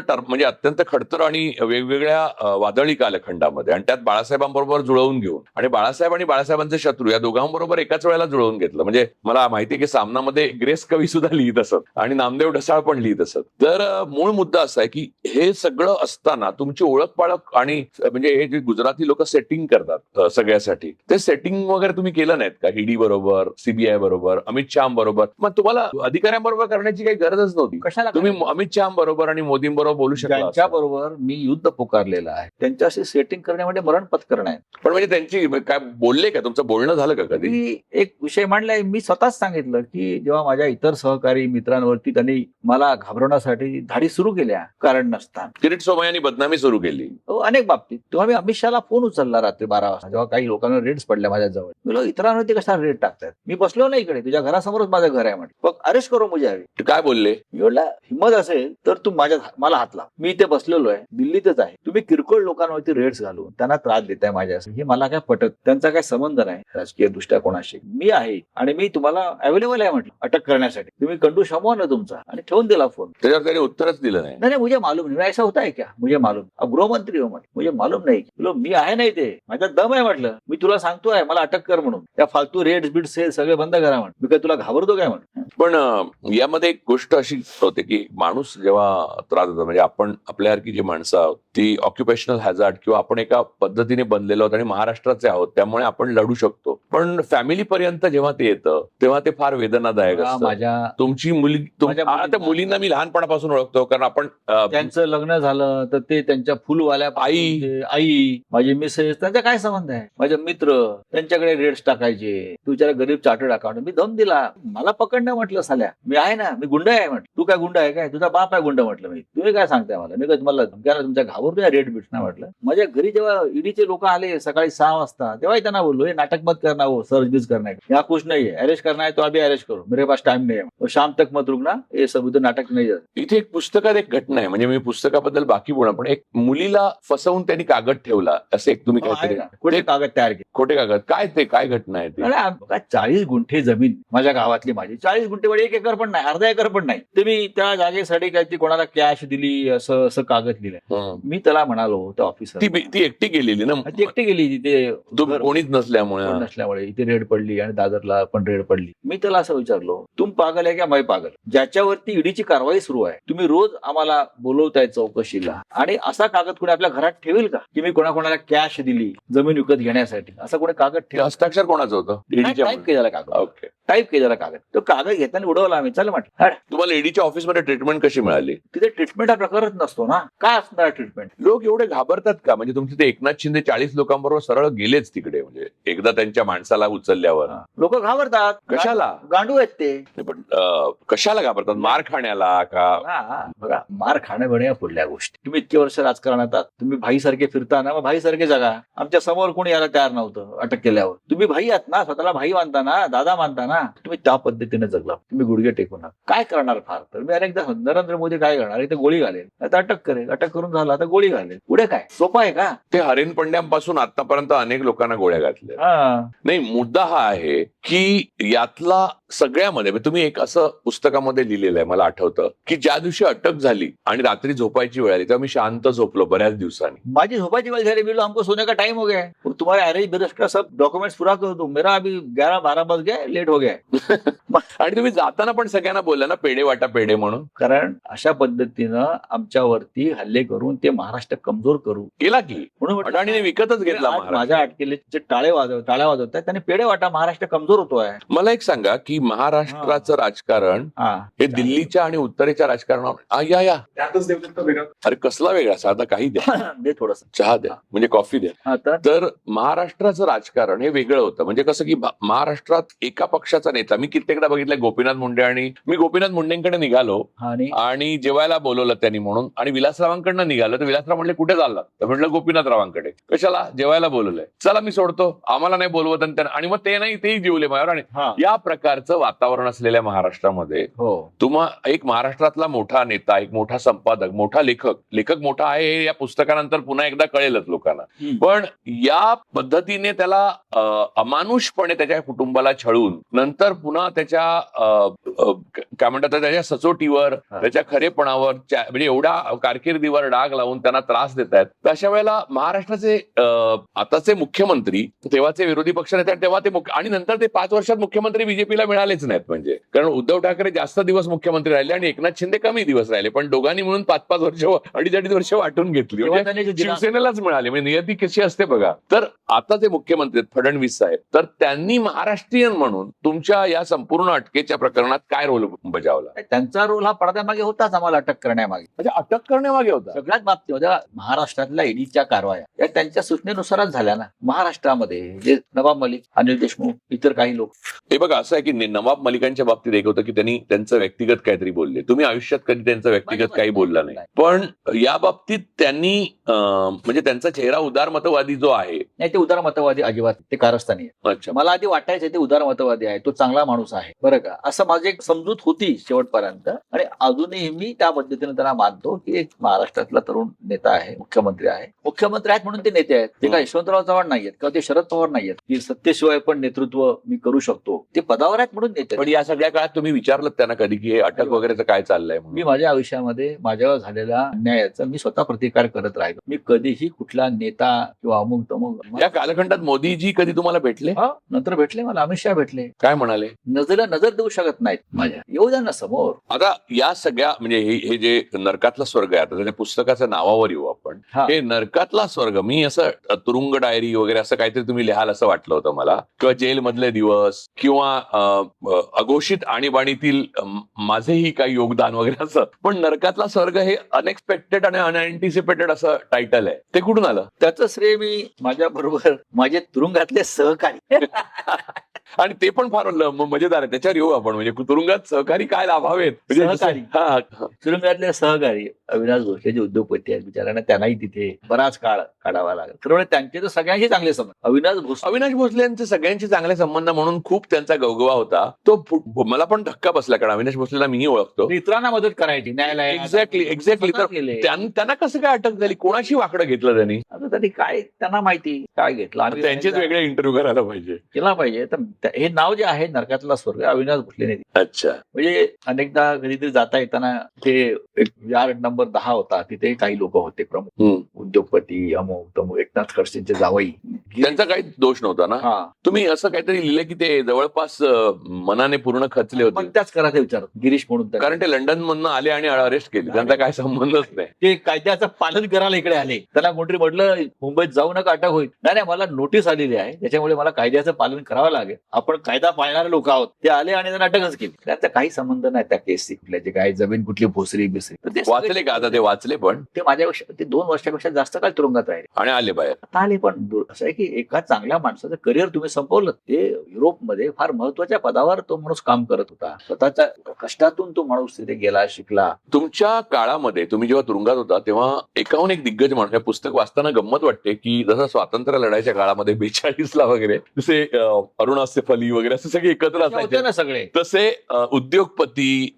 म्हणजे अत्यंत खडतर आणि वेगवेगळ्या वादळी कालखंडामध्ये, आणि त्यात बाळासाहेबांबरोबर जुळवून घेऊन, आणि बाळासाहेब आणि बाळासाहेबांचे शत्रू या दोघांबरोबर एकाच वेळेला जुळवून घेतलं. म्हणजे मला माहिती आहे की सामनामध्ये ग्रेस कवी सुद्धा लिहित असत आणि नामदेव ढसाळ पण लिहित असत. तर मूळ मुद्दा असा आहे की हे सगळं असताना तुमची ओळख पाळख आणि म्हणजे हे जे गुजराती लोक सेटिंग करतात सगळ्यासाठी, ते सेटिंग वगैरे तुम्ही केलं नाहीत का? ईडी बरोबर, CBI बरोबर, अमित शहा बरोबर? मग तुम्हाला अधिकाऱ्यांबरोबर करण्याची काही गरजच नव्हती. कशाला? तुम्ही अमित शहा बरोबर आणि मोदींबरोबर बोलू शकता. त्यांच्याबरोबर मी युद्ध पुकारलेलं आहे, त्यांच्याशी सेटिंग करण्यामध्ये मरण पत्करण आहे. पण म्हणजे त्यांची काय बोलले का? तुमचं बोलणं झालं का कधी? मी एक विषय मांडलाय, मी स्वतःच सांगितलं की जेव्हा माझ्या इतर सहकारी मित्रांवरती त्यांनी मला घाबरवण्यासाठी धाडी सुरू केल्या कारण नसताना, किरीट सोमय्यांनी बदनामी सुरू केली अनेक बाबतीत, तेव्हा मी अमित शहाला फोन उचलला रात्री 12 वाजता, जेव्हा काही लोकांना रेड्स पडल्या माझ्या जवळ. मी इतरांवरती कशा रेड टाकतात, मी बसलो नाही इकडे, तुझ्या घरासमोरच माझं घर आहे म्हटलं, मग अरेस्ट करू मुझे हवी. काय बोलले? मी म्हटलं हिंमत असेल तर तू मला हात लाव, मी इथे बसलेलो आहे, दिल्लीतच आहे, तुम्ही किरकोळ लोकांवरती रेड्स घालून त्यांना त्रास देताय माझ्या, हे मला काय पटत, त्यांचा काय संबंध नाही राजकीय दृष्ट्या कोणाशी. मी आहे आणि मी तुम्हाला अवेलेबल आहे म्हटलं अटक करण्यासाठी, तुम्ही कंडू शमवा ना तुमचा, आणि ठेवून दिला फोन. त्याच्यावर त्याने उत्तरच दिलं नाही. नाही मुझे मालूम नहीं, ऐसा होता है क्या, मुझे मालूम, अब गृहमंत्री हो म्हणे, मुझे मालूम नाही. बोलो मी आहे नाही ते, माझ्यात दम आहे म्हटलं, मी तुला सांगतोय मला अटक कर म्हणून, त्या फालतू रेड्स बिट्स हे सगळे बंद करा म्हण, मी काय तुला घाबरतो काय म्हण. पण यामध्ये एक गोष्ट अशी होते की माणूस जेव्हा त्रास होतो, म्हणजे आपण आपल्यासारखी जी माणसं आहोत ती ऑक्युपेशनल हॅझार्ड किंवा आपण एका पद्धतीने बनलेलो आहोत आणि महाराष्ट्राचे आहोत, त्यामुळे आपण लढू शकतो. पण फॅमिली पर्यंत जेव्हा ते येतं तेव्हा ते फार वेदनादायक असतं. माझ्या तुमची माझ्या आता मुलींना मी लहानपणापासून ओळखतो, कारण आपण त्यांचं लग्न झालं तर ते त्यांच्या फुलवाल्या आई माझी मिसेस, त्यांचा काय संबंध आहे, माझे मित्र त्यांच्याकडे रेट्स टाकायचे, तू विचारा गरीब चार्टर्ड अकाउंट, मी दम दिला, मला पकडणं म्हटलं साल्या, मी आहे ना, मी गुंड आहे म्हटलं, तू काय गुंड आहे काय, तुझा बाप आहे गुंड म्हटलं, मी तुम्ही काय सांगताय मला, मी काय तुम्हाला धमक्याला तुमच्या घाबरतोय रेट बिट्स ना म्हटलं. माझ्या घरी जेव्हा ईडीचे लोक आले सकाळी 6 वाजता तेव्हा त्यांना बोललो, हे नाटक मत करना, हो सर्च बीच करना है, यहाँ कुछ नहीं है, अरेस्ट करना है तो अभी अरेस्ट करो, मेरे पास टाइम नहीं है, शाम तक मत रुकना, ये सब उधर नाटक नहीं जात. इथे एक पुस्तकात एक घटना आहे, म्हणजे मी पुस्तकाबद्दल बाकी बोलणार, पण एक मुलीला फसवून त्यांनी कागद ठेवला असं एक तुम्ही काहीतरी खोटे कागद तयार केले. खोटे कागद, काय घटना आहे ती? 40 गुंठे जमीन माझ्या गावातली, माझी 40 गुंठे म्हणजे 1 एकर पण नाही, अर्धा एकर पण नाही, ते मी त्या जागेसाठी काहीतरी कोणाला कॅश दिली असं असं कागद दिलंय. मी त्याला म्हणालो त्या ऑफिसर, ती एकटी गेलेली ना, ती एकटी गेली तिथे, कोणीच नसल्यामुळे इथे रेड पडली आणि दादरला पण रेड पडली. मी त्याला असं विचारलो, तुम पागल आहे का मैं पागल, ज्याच्यावरती ईडीची कारवाई सुरू आहे, तुम्ही रोज आम्हाला बोलवताय चौकशीला, आणि असा कागद कोणी आपल्या घरात ठेवेल का की मी कोणाकोणाला कॅश दिली जमीन विकत घेण्यासाठी, असा कोणी कागद ठेव. हस्ताक्षर कोणाचं होतं? टाईप केलेला कागद. ओके, टाईप केलेला कागद, तो कागद घेताना उडवला आम्ही. चल म्हटलं, तुम्हाला ईडीच्या ऑफिसमध्ये ट्रीटमेंट कशी मिळाली? तिथे ट्रीटमेंट हा प्रकारच नसतो ना, काय असणार ट्रीटमेंट? लोक एवढे घाबरतात का? म्हणजे तुमचे ते एकनाथ शिंदे 40 लोकांबरोबर सरळ गेलेच तिकडे, म्हणजे एकदा त्यांच्या माणसाला उचलल्यावर लोक घाबरतात. कशाला? गांडू आहेत ते. पण कशाला घाबरतात? मार खाण्याला का? बघा, मार खाणं बिणं या पुढल्या गोष्टी. तुम्ही इतके वर्ष राजकारणात आहात, तुम्ही भाईसारखे फिरता ना, मग भाईसारखे जगा. आमच्या समोर कोणी यायला तयार नव्हतं अटक केल्यावर. तुम्ही भाई आहात ना, स्वतःला भाई मानता ना, दादा मानता ना, तुम्ही त्या पद्धतीने जगला, तुम्ही गुडघे टेकून. काय करणार फार तर मी अनेकदा नरेंद्र मोदी काय करणार, इथे गोळी घालेल, आता अटक करेल, अटक करून झाला आता गोळी घालेल, पुढे काय सोपं आहे का? ते हरेन पंड्यांपासून आतापर्यंत अनेक लोकांना गोळ्या घातल्या. नाही, मुद्दा हा आहे की यातला सगळ्यामध्ये तुम्ही एक असं पुस्तकामध्ये लिहिलेलं आहे, मला आठवतं की ज्या दिवशी अटक झाली आणि रात्री झोपायची वेळ आली तेव्हा मी शांत झोपलो बऱ्याच दिवसांनी. माझी झोपायची वेळ झाली, बोलो हमको सोने का टाइम हो गया है, तुम्हारे अरेंज ब्रश का सब डॉक्युमेंट्स पूरा कर दो, मेरा अभी 11-12 बज गया, लेट हो गया. आणि तुम्ही जाताना पण सगळ्यांना बोलला ना पेढे वाटा पेढे म्हणून, कारण अशा पद्धतीनं आमच्यावरती हल्ले करून ते महाराष्ट्र कमजोर करू केला की म्हणून अडाणीने विकतच घेतला. माझ्या अटकेले टाळ्या वाजवतात त्यांनी पेढे वाटा, महाराष्ट्र कमजोर होतोय. मला एक सांगा की महाराष्ट्राचं राजकारण हे दिल्लीच्या आणि उत्तरेच्या राजकारणावर या अरे कसला वेगळा, साधा काही द्या, दे थोडस चहा द्या, म्हणजे कॉफी द्या. तर महाराष्ट्राचं राजकारण हे वेगळं होतं. म्हणजे कसं की महाराष्ट्रात एका पक्षाचा नेता, मी कित्येकदा बघितलंय गोपीनाथ मुंडे, आणि मी गोपीनाथ मुंडेंकडे निघालो आणि जेवायला बोलवलं त्यांनी म्हणून, आणि विलासरावांकडनं निघालो तर विलासराव म्हणले कुठे चालला, तर म्हटलं गोपीनाथरावांकडे. कशाला? जेवायला बोलवलंय, चला मी सोडतो, आम्हाला नाही बोलवत. आणि मग ते नाही, तेही जेवले माझ्यावर. आणि या प्रकारचं वातावरण असलेल्या महाराष्ट्रामध्ये तुम्हा एक महाराष्ट्रातला मोठा नेता, एक मोठा संपादक, मोठा लेखक मोठा आहे हे या पुस्तकानंतर पुन्हा एकदा कळेलच लोकांना. पण या पद्धतीने त्याला अमानुषपणे त्याच्या कुटुंबाला छळून नंतर पुन्हा त्याच्या काय म्हणतात त्याच्या सचोटीवर, त्याच्या खरेपणावर, म्हणजे एवढ्या कारकिर्दीवर डाग लावून त्यांना त्रास देत आहेत. तर अशा वेळेला महाराष्ट्राचे आताचे मुख्यमंत्री, तेव्हाचे विरोधी पक्ष नेते, तेव्हा ते आणि नंतर ते 5 वर्षात मुख्यमंत्री बीजेपीला मिळालेच नाहीत. म्हणजे कारण उद्धव ठाकरे जास्त दिवस मुख्यमंत्री राहिले आणि एकनाथ शिंदे कमी दिवस राहिले, पण दोघांनी मिळून 5-5 वर्ष, 2.5 वर्ष वाटून घेतली. म्हणजे शिवसेनेलाच मिळाली. म्हणजे नियती कशी असते बघा. तर आता जे मुख्यमंत्री फडणवीस साहेब, तर त्यांनी महाराष्ट्रीयन म्हणून तुमच्या या संपूर्ण अटकेच्या प्रकरणात काय रोल बजावला? त्यांचा रोल हा पडद्यामागे होताच, आम्हाला अटक करण्यामागे. म्हणजे अटक करण्यामागे होता सगळ्याच बाबतीमध्ये. महाराष्ट्रातल्या ईडीच्या कारवाया या त्यांच्या सूचनेनुसारच झाल्या ना. महाराष्ट्रामध्ये जे नवाब मलिक, अनिल देशमुख, इतर काही लोक, हे बघा असं आहे की नवाब मलिकांच्या बाबतीत एक होतं की त्यांनी त्यांचं व्यक्तिगत काहीतरी बोलले. तुम्ही आयुष्यात कधी त्यांचं व्यक्तिगत काही बोलला नाही, पण या बाबतीत त्यांनी म्हणजे त्यांचा चेहरा उदारमतवादी जो आहे, नाही ते उदारमतवादी अजिबात, ते कारस्थानी आहे. अच्छा, मला आधी वाटायचं ते उदारमतवादी आहे. आहे, तो चांगला माणूस आहे, बरं का, असं माझी एक समजूत होती शेवटपर्यंत. आणि अजूनही मी त्या पद्धतीने त्यांना मानतो की एक महाराष्ट्रातला तरुण नेता आहे, मुख्यमंत्री आहे. मुख्यमंत्री आहेत म्हणून ते नेते आहेत, ते काय यशवंतराव चव्हाण नाहीयेत किंवा ते शरद पवार नाहीयेत की सत्तेशिवाय पण नेतृत्व मी करू शकतो. ते पदावर आहेत म्हणून नेते. पण या सगळ्या काळात तुम्ही विचारलं त्यांना कधी की हे अटक वगैरेचं काय चाललंय मी म्हणून? माझ्या आयुष्यामध्ये माझ्यावर झालेल्या अन्यायाचा मी स्वतः प्रतिकार करत राहिलो. मी कधीही कुठला नेता किंवा अमुक तमुक या कालखंडात मोदीजी कधी तुम्हाला भेटले? नंतर भेटले, मला अमित शहा भेटले. काय म्हणाले? नजरेला नजर देऊ शकत नाहीत माझ्या, येऊ द्या ना समोर. आता या सगळ्या म्हणजे हे जे नरकातला स्वर्ग आहे, आता त्याच्या पुस्तकाच्या नावावर येऊ आपण. हा. हे नरकातला स्वर्ग, मी असं तुरुंग डायरी वगैरे असं काहीतरी तुम्ही लिहाल असं वाटलं होतं मला, किंवा जेल मधले दिवस, किंवा अघोषित आणीबाणीतील माझेही काही योगदान वगैरे असं. पण नरकातला स्वर्ग हे अनएक्सपेक्टेड आणि अनएंटिसिपेटेड असं टायटल आहे, ते कुठून आलं? त्याचं श्रेय मी माझ्या बरोबर माझे तुरुंगातले सहकारी आणि ते पण फार मजेदार आहे, त्याच्यावर येऊ आपण. म्हणजे तुरुंगात सहकारी काय लाभावेत म्हणजे सहकारी. हा. तुरुंगातले सहकारी अविनाश भोसले जे उद्योगपती आहेत, बिचारांना त्यांनाही तिथे बराच काळ काढावा लागला. खरं म्हणजे त्यांचे तर सगळ्यांशी चांगले संबंध. अविनाश भोसले यांचे सगळ्यांचे चांगले संबंध म्हणून खूप त्यांचा गवगवा होता. तो मला पण धक्का बसला, कारण अविनाश भोसलेला मीही ओळखतो. मित्रांना मदत करायची न्यायालयात. एक्झॅक्टली. तर त्यांना कसं काय अटक झाली? कोणाशी वाकडं घेतलं त्यांनी? आता तरी काय त्यांना माहिती काय घेतलं. आम्ही त्यांचेच वेगळे इंटरव्ह्यू करायला पाहिजे, केला पाहिजे. तर हे नाव जे आहे नरकातला स्वर्ग, अविनाश भोसलेने दिलं. अच्छा. म्हणजे अनेकदा कधीतरी जाता येताना ते एक यार्ड नंबर 10 होता, तिथे काही लोक होते प्रमुख उद्योगपती, अमुक तमुक, एकनाथ खडसेंचे जावई. त्यांचा काही दोष नव्हता ना? हा. तुम्ही असं काहीतरी लिहिलं की ते जवळपास मनाने पूर्ण खचले होते. पण त्याच करायचं विचार गिरीश म्हणून तर. कारण ते लंडन मधनं आले आणि अरेस्ट केले, त्यांचा काय संबंधच नाही. ते कायद्याचं पालन करायला इकडे आले. त्यांना कोणतरी म्हटलं मुंबईत जाऊ नका, अटक होईल. नाही, मला नोटीस आलेली आहे, त्याच्यामुळे मला कायद्याचं पालन करावं लागेल. आपण कायदा पाळणारे लोक आहोत. ते आले आणि त्यांना अटकच केली. त्याचा काही संबंध नाही त्या केसशी, कुठल्याची काय जमीन कुठली भोसरी बिसरी. तर ते वाचले का आता? ते वाचले पण ते माझ्यापेक्षा ते 2 वर्षापेक्षा जास्त काळ तुरुंगात राहिले आणि आले बाहेर. आता आले. पण असं आहे की एका चांगल्या माणसाचं करिअर तुम्ही संपवलं. ते युरोपमध्ये फार महत्वाच्या पदावर तो माणूस काम करत होता. स्वतःच्या कष्टातून तो माणूस तिथे गेला, शिकला. तुमच्या काळामध्ये तुम्ही जेव्हा तुरुंगात होता तेव्हा एकाहून एक दिग्गज माणूस, हे पुस्तक वाचताना गंमत वाटते की जसं स्वातंत्र्य लढायच्या काळामध्ये 42ला वगैरे जसे अरुण अस्सेफ अली वगैरे असे सगळे एकत्र होते असायचे ना सगळे. तसे उद्योगपती,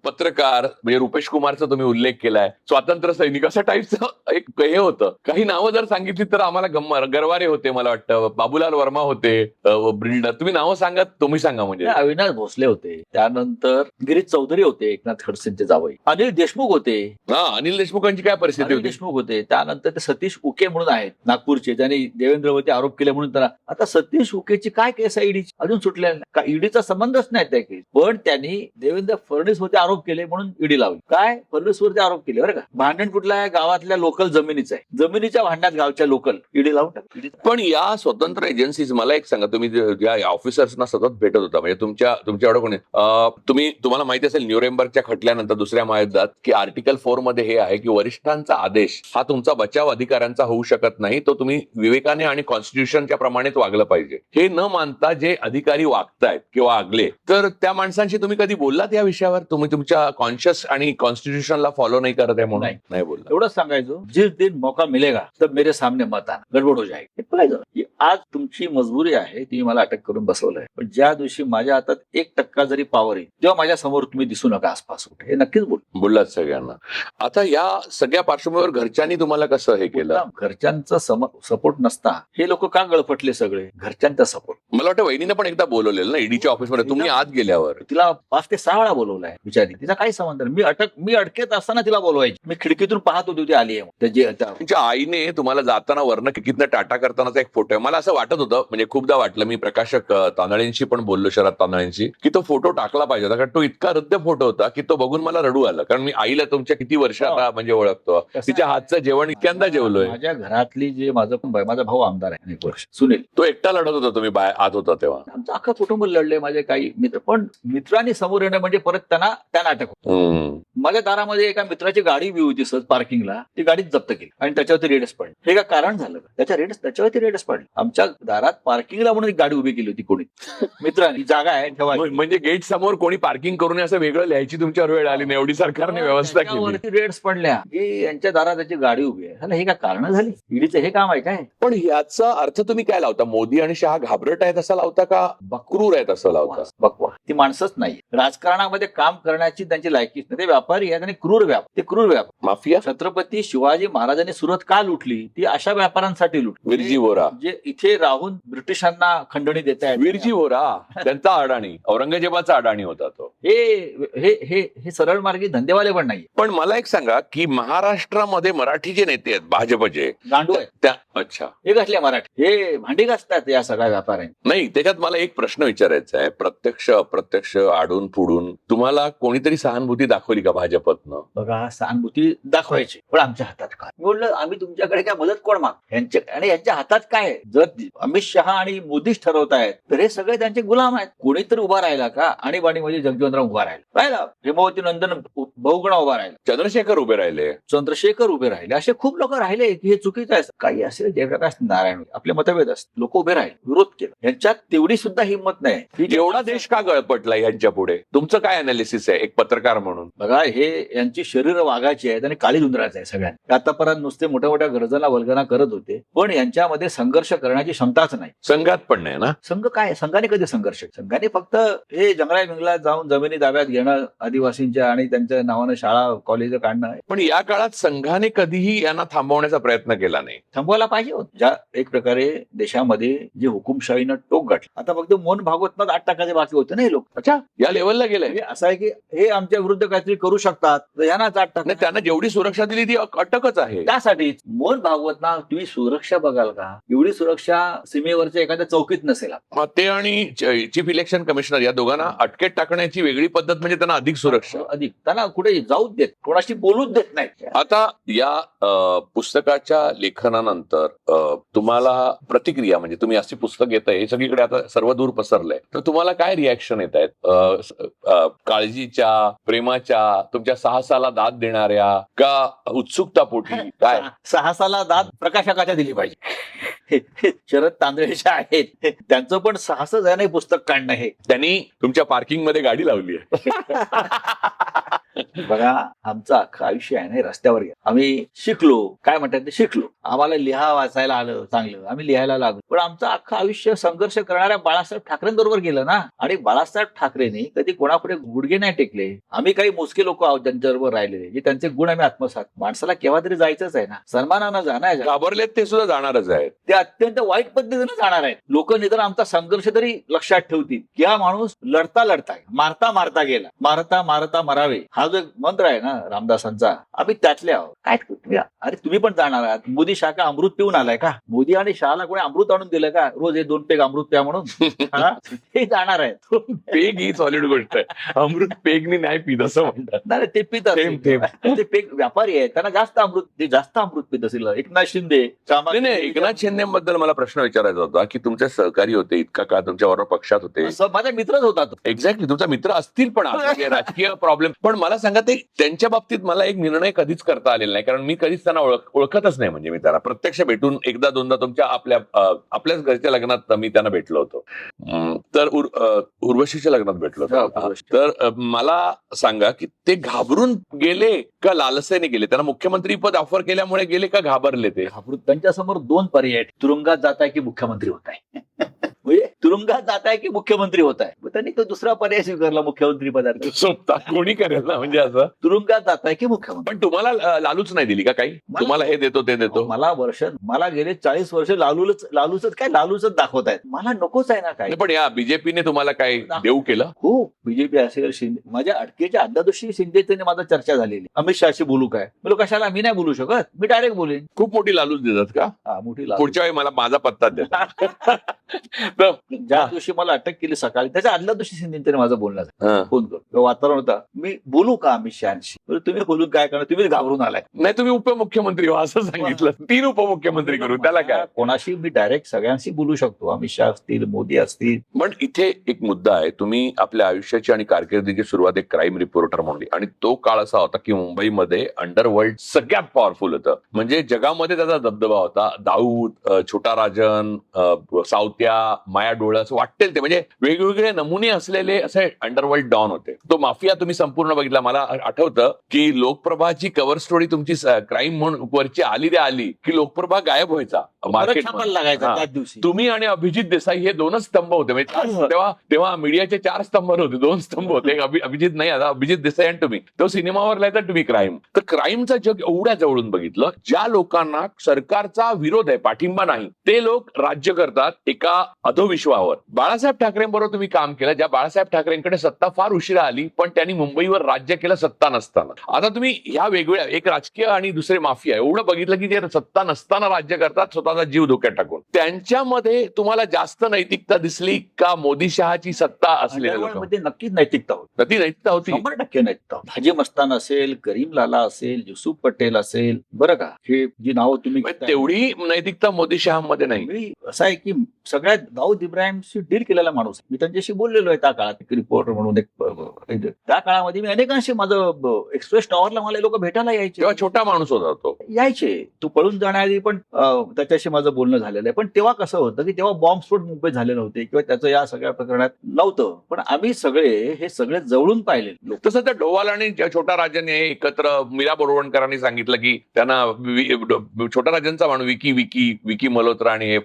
पत्रकार, म्हणजे रुपेश कुमारचा तुम्ही उल्लेख केलाय, स्वातंत्र्य सैनिक अशा टाईपचं एक हे होतं. काही नावं जर सांगितली तर आम्हाला गरवारे होते, मला वाटतं बाबूलाल वर्मा होते, ब्रिल्डर. तुम्ही नावं सांगा, तुम्ही सांगा. म्हणजे अविनाश भोसले होते, त्यानंतर गिरीश चौधरी होते, एकनाथ खडसेंचे जावई. अनिल देशमुख होते. हा, अनिल देशमुखांची काय परिस्थिती अनिल होती? देशमुख होते. त्यानंतर ते सतीश उके म्हणून आहेत नागपूरचे, त्यांनी देवेंद्रवरती आरोप केले म्हणून त्यांना. आता सतीश उकेची काय केस आहे ईडीची? अजून सुटलेला नाही का? ईडीचा संबंधच नाही त्या केस. पण त्यांनी देवेंद्र फडणवीस वरती आरोप केले म्हणून ईडी लावली. काय? फडणवीस वरती आरोप केले, बरं का. भांडण कुठलं आहे? गावातल्या लोकल जमिनीचं आहे. जमिनीच्या भांडणात गावच्या लोकल ईडी लावून टाकली. पण या स्वतंत्र एजन्सीज, मला एक सांगा, तुम्ही ज्या ऑफिसर्सना सतत भेटत होता, म्हणजे तुमच्याकडे कोणी तुम्हाला माहिती असेल न्यूरेमबर्गच्या खटल्यानंतर दुसऱ्या महायुद्धात की आर्टिकल 4 मध्ये हे आहे की वरिष्ठांचा आदेश हा तुमचा बचाव अधिकाऱ्यांचा होऊ शकत नाही, तो तुम्ही विवेकाने आणि कॉन्स्टिट्यूशनच्या प्रमाणेच वागलं पाहिजे. हे न मानता जे अधिकारी वागतायत किंवा वागले, तर त्या माणसांशी तुम्ही कधी बोललात या विषयावर? तुम्ही तुमच्या कॉन्शियस आणि कॉन्स्टिट्यूशनला फॉलो नाही करत आहे म्हणून? नाही बोलला. एवढंच सांगायचं, जिस दिन मौका मिलेगा तब मेरे सामने मत आना, गडबड हो जाएगी. बघायचं की आज तुमची मजबुरी आहे, तुम्ही मला अटक करून बसवलंय, पण ज्या दिवशी माझ्या हातात 1% जरी पॉवर येईल तेव्हा माझ्या समोर तुम्ही दिसू नका आसपास कुठे. हे नक्कीच बोललात सगळ्यांना. आता या सगळ्या पार्श्वभूमीवर घरच्यांनी तुम्हाला कसं हे केलं? घरच्यांचा सपोर्ट नसता हे लोक का गळफटले सगळे? घरच्यांचा सपोर्ट. मला वाटतं वहिनीनं पण एकदा बोलवलेलं ना ईडीच्या ऑफिसमध्ये, तुम्ही आत गेल्यावर. तिला 5 ते 6 वेळा बोलवलाय विचारी. तिचा काही संबंध नाही. मी अडकेत असताना तिला बोलवायची. मी खिडकीतून पाहत होती ती आली आहे. तुमच्या आईने तुम्हाला जाताना वर्ण खिडकीतनं टाटा करतानाचा एक फोटो आहे. मला असं वाटत होतं, म्हणजे खूपदा वाटलं, मी प्रकाशक तांदळेंशी पण बोललो, शरद तांदळेंशी, की तो फोटो टाकला पाहिजे होता, कारण तो इतका हृदय फोटो होता की तो बघून मला रडू आलं. कारण मी आईला तुमच्या किती वर्ष आता म्हणजे ओळखतो, तिच्या हातचं जेवण इतक्यांदा जेवलोय. माझ्या घरातली जे माझा भाऊ आमदार आहे अनेक वर्ष, सुनील, तो एकटा लढत होता, तुम्ही आत होता तेव्हा. आमचं अख्खं कुटुंब लढले, माझे काही मित्र. पण मित्रांनी समोर येणं म्हणजे परत त्यांना अटक होती. माझ्या दारामध्ये एका मित्राची गाडी उभी होती सहज पार्किंगला, ती गाडीच जप्त केली आणि त्याच्यावरती रेडच पडली. हे का कारण झालं? त्याच्यावरती रेडच पडली. आमच्या दारात पार्किंगला म्हणून एक गाडी उभी केली होती कोणी मित्रांनी, जागा आहे ठेवा. म्हणजे गेट समोर कोणी पार्किंग करू नये असं वेगळं लिहायची तुमच्यावर वेळ आली नाही, एवढी सरकारने व्यवस्था केली. त्याच्यावरती रेड्स पडल्या की यांच्या दारात त्याची गाडी उभी आहे. हे काय कारण झाली? ईडीचं हे काम आहे काय? पण याचा अर्थ तुम्ही काय लावता? मोदी आणि शहा घाबरट आहेत असं लावता का क्रूर आहेत असं लावता? बकवा. ती माणसंच नाही. राजकारणामध्ये काम करण्याची त्यांची लायकीच नाही. ते व्यापारी आहेत आणि क्रूर व्यापार. ते क्रूर व्यापार. माफिया. छत्रपती शिवाजी महाराजांनी सुरत का लुटली? ती अशा व्यापाऱ्यांसाठी लुटली. विरजी वोरा. जे इथे राहून ब्रिटिशांना खंडणी देत आहेत. विरजी वोरा त्यांचा अडाणी, औरंगजेबाचा अडाणी होता तो. हे सरळ मार्गी धंदेवाले पण नाही. पण मला एक सांगा की महाराष्ट्रामध्ये मराठी जे नेते आहेत भाजपचे गांडू आहेत त्या, अच्छा, हे कसले मराठी? हे भांडी घासतात या सगळ्या व्यापाऱ्यांनी. नाही, त्याच्यात मला एक प्रश्न विचारायचा आहे. प्रत्यक्ष अप्रत्यक्ष आडून फुडून तुम्हाला कोणीतरी सहानुभूती दाखवली का भाजपतनं? बघा, सहानुभूती दाखवायची, पण आमच्या हातात काय? मी बोललं आम्ही तुमच्याकडे काय मदत कोण माग आणि यांच्या हातात काय आहे? जर अमित शहा आणि मोदीच ठरवत आहेत तर हे सगळे त्यांचे गुलाम आहेत. कोणीतरी उभा राहिला का? आणीबाणीमध्ये जगजीवनराव उभा राहिला, हेमावती नंदन बहुगुणा उभा राहिला, चंद्रशेखर उभे राहिले, चंद्रशेखर उभे राहिले, असे खूप लोक राहिले की हे चुकीचं आहे. काही असेल जयप्रकाश नारायण आपले मतभेद असतात, लोक उभे राहिले, विरोध केला. यांच्यात तेवढी सुद्धा हिंमत नाही. एवढा देश का गळपटला यांच्या पुढे? तुमचं काय अनालिसिस आहे एक पत्रकार म्हणून? बघा, हे यांची शरीर वाघाची आहेत आणि काळी धुंदराची आहे सगळ्यांना. आतापर्यंत नुसते मोठ्या मोठ्या गरजना वल्गना करत होते, पण यांच्यामध्ये संघर्ष करण्याची क्षमताच नाही. संघात पण नाही ना. संघ काय? संघाने कधी संघर्ष? संघाने फक्त हे जंगला बिंगलात जाऊन जमिनी ताब्यात घेणं, आदिवासींच्या आणि त्यांच्या नावानं शाळा कॉलेज काढणं. पण या काळात संघाने कधीही यांना थांबवण्याचा प्रयत्न केला नाही. थांबवायला पाहिजे होतं. ज्या एक प्रकारे देशामध्ये जे हुकुमशाहीनं टोक गाठलं, आता फक्त मोहन भागवतनं 8 टाकाचे बाकी होते ना हे लोक. अच्छा, या लेवलला गेलंय. म्हणजे असं आहे की हे आमच्या विरुद्ध काहीतरी करू शकतात, तर यांना 8 टाका. नाही, त्यांना जेवढी सुरक्षा दिली ती अटकच आहे. त्यासाठी मोहन भागवतना तुम्ही सुरक्षा बघाल का? एवढी सुरक्षा सीमेवरच्या एखाद्या चौकीत नसेल. ते आणि चीफ इलेक्शन कमिशनर या दोघांना अटकेत टाकण्याची वेगळी पद्धत म्हणजे त्यांना अधिक सुरक्षा. अधिक त्यांना कुठे जाऊच देत, कोणाशी बोलूच देत नाही. आता या पुस्तकाच्या लेखनानंतर तुम्हाला प्रतिक्रिया, म्हणजे तुम्ही अशी पुस्तक घेताय, हे सगळीकडे आता सर्वदूर पसरलंय, तर तुम्हाला काय रिॲक्शन येत आहेत? काळजीच्या, प्रेमाच्या, तुमच्या साहसाला दाद देणाऱ्या, का उत्सुकतापोटी? काय साहसाला दाद प्रकाशकाच्या दिली पाहिजे. शरद तांदळेच्या आहेत, त्यांचं पण साहसच आहे नाही पुस्तक काढणं. हे त्यांनी तुमच्या पार्किंग मध्ये गाडी लावली आहे. बघा, आमचं अख्खं आयुष्य आहे ना रस्त्यावर गेलं. आम्ही शिकलो, काय म्हणतात ते शिकलो. आम्हाला लिहा वाचायला आलं चांगलं, आम्ही लिहायला लागलो. पण आमचं अख्खं आयुष्य संघर्ष करणाऱ्या बाळासाहेब ठाकरेंबरोबर गेलं ना. आणि बाळासाहेब ठाकरेंनी कधी कोणापुढे गुडघे नाही टेकले. आम्ही काही मोजके लोक आहोत त्यांच्याबरोबर राहिलेले, जे त्यांचे गुण आम्ही आत्मसात. माणसाला केव्हा तरी जायचंच आहे ना, सन्मानानं जाणार. घाबरलेत ते सुद्धा जाणारच आहेत. ते अत्यंत वाईट पद्धतीने जाणार आहेत. लोक निदान आमचा संघर्ष तरी लक्षात ठेवतील की हा माणूस लढता लढता मारता मारता गेला, मारता मारता मरावे, हा जो एक मंत्र आहे ना रामदासांचा, आम्ही त्यातले आहोत. काय अरे तुम्ही पण जाणार आहात. मोदी शाह का अमृत पिऊन आलाय का? मोदी आणि शहाला कोणी अमृत आणून दिलं का? रोज हे 2 पेग अमृत प्या म्हणून? हे जाणार आहेत. पेग ही सॉलिड गोष्ट आहे. अमृत पेगनी नाही पित असं म्हणतात. नाही, ते पित ते पेग व्यापारी आहेत, त्यांना जास्त अमृत पित असेल. एकनाथ शिंदे, नाही, एकनाथ शिंदेबद्दल मला प्रश्न विचारायचा होता की तुमचे सहकारी होते, इतका काळ तुमच्याबरोबर पक्षात होते, माझा मित्रच होता तो. एक्झॅक्टली, तुमचा मित्र असतील, पण राजकीय प्रॉब्लेम. पण मला सांगा, ते त्यांच्या बाबतीत मला एक निर्णय कधीच करता आलेला नाही, कारण मी कधीच त्यांना ओळखतच नाही. म्हणजे मी त्यांना प्रत्यक्ष भेटून एकदा दोनदा तुमच्या आपल्याच घरच्या लग्नात मी त्यांना भेटलो होतो. तर उर्वशीच्या लग्नात भेटलो होतो. तर मला सांगा की ते घाबरून गेले का लालसेने गेले? त्यांना मुख्यमंत्री पद ऑफर केल्यामुळे गेले का घाबरले ते? त्यांच्या समोर 2 पर्याय आहेत. तुरुंगात जाताय की मुख्यमंत्री होत आहे. म्हणजे तुरुंगात जाताय की मुख्यमंत्री होत आहे. त्यांनी तो दुसरा पर्याय स्वीकारला, मुख्यमंत्री पदार्थ. स्वतः कोणी करेल ना, म्हणजे असं तुरुंगात जाताय की मुख्यमंत्री. पण तुम्हाला लालूच नाही दिली का काही? तुम्हाला हे देतो ते देतो? मला गेले 40 वर्ष लालूच दाखवतायत. मला नकोच आहे ना काय. पण या बीजेपीने तुम्हाला काय देऊ केलं? हो, बीजेपी असेल, शिंदे, माझ्या अटकेच्या आदल्या शिंदेने माझा चर्चा झालेली. अमित शहाशी बोलू काय? बोलू कशाला? मी नाही बोलू शकत, मी डायरेक्ट बोलेन. खूप मोठी लालूच देतात का? मोठी पुढच्या वेळी मला माझा पत्ता देतात. ज्या दिवशी मला अटक केली सकाळी त्याच्या आदल्या दिवशी शिंदेने माझं बोलणं झालं हा. फोन करून. वातावरण होता मी बोलू का अमित शहाशी, तुम्ही बोलून काय करणार, तुम्ही घाबरून आलाय. नाही तुम्ही उपमुख्यमंत्री हो असं सांगितलं. 3 उपमुख्यमंत्री करू त्याला काय. कोणाशी मी डायरेक्ट सगळ्यांशी बोलू शकतो, अमित शहा असतील, मोदी असतील. पण इथे एक मुद्दा आहे, तुम्ही आपल्या आयुष्याची आणि कारकिर्दीची सुरुवात एक क्राईम रिपोर्टर म्हणून आणि तो काळ असा होता की मुंबईमध्ये अंडरवर्ल्ड सगळ्यात पॉवरफुल होतं. म्हणजे जगामध्ये त्याचा दबदबा होता. दाऊद, छोटा राजन, सावत्या, माया डोळा असं वाटेल ते म्हणजे वेगवेगळे नमुने असलेले असे अंडरवर्ल्ड डॉन होते. तो माफिया तुम्ही संपूर्ण बघितला. मला आठवतं की लोकप्रभाची कव्हर स्टोरी तुमची क्राईम म्हणून वरची आली आली की लोकप्रभा गायब व्हायचा मार्केट लागायचा त्याच दिवशी. तुम्ही आणि अभिजित देसाई हे 2च स्तंभ होते. म्हणजे तेव्हा मीडियाचे 4 स्तंभ होते, 2 स्तंभ होते. एक अभिजित नाही, आता अभिजित देसाई आणि तुम्ही. तो सिनेमावर लिहायचा तुम्ही क्राईम. तर क्राईमचं जग एवढ्या जवळून बघितलं. ज्या लोकांना सरकारचा विरोध आहे, पाठिंबा नाही, ते लोक राज्य करतात एका अधोविश्वावर. बाळासाहेब ठाकरेंबरोबर तुम्ही काम केलं, ज्या बाळासाहेब ठाकरेंकडे सत्ता फार उशिरा आली पण त्यांनी मुंबईवर राज्य केलं सत्ता नसताना. आता तुम्ही ह्या वेगवेगळ्या एक राजकीय आणि दुसरे माफिया एवढं बघितलं की ते सत्ता नसताना राज्य करतात स्वतःचा जीव धोक्यात टाकून. त्यांच्यामध्ये तुम्हाला जास्त नैतिकता दिसली का मोदी शहाची सत्ता असलेल्या अंडरवर्ल्डमध्ये नक्कीच नैतिकता होती. ती नैतिकता होती 100% नैतिकता. हाजी मस्तान असेल, करीम लाला असेल, युसुफ पटेल असेल, बरं का, हे जी नावं तुम्ही घेताय, तेवढी नैतिकता मोदी शहामध्ये नाही. मी असं आहे की सगळ्यात दाऊद इब्राहिमशी डील केलेला माणूस. मी त्यांच्याशी बोललेलो आहे त्या काळात, एक रिपोर्टर म्हणून. त्या काळामध्ये मी अनेकांशी माझं एक्सप्रेस टॉवरला मला लोक भेटायला यायचे. तेव्हा छोटा माणूस होता तो. यायचे, तो पळून जाण्याआधी पण त्याच्याशी माझं बोलणं झालेलं आहे. पण तेव्हा कसं होतं की तेव्हा बॉम्बस्फोट मुंबईत झाले नव्हते किंवा त्याचं या सगळ्या प्रकरणात नव्हतं. पण आम्ही हे सगळे जवळून पाहिले लोक. तसं त्या डोवाल आणि छोटा राजन हे एकत्र मीरा बोरवणकरांनी सांगितलं की त्यांना छोटा राजनचा माणूस विकी मल्होत्रा आणि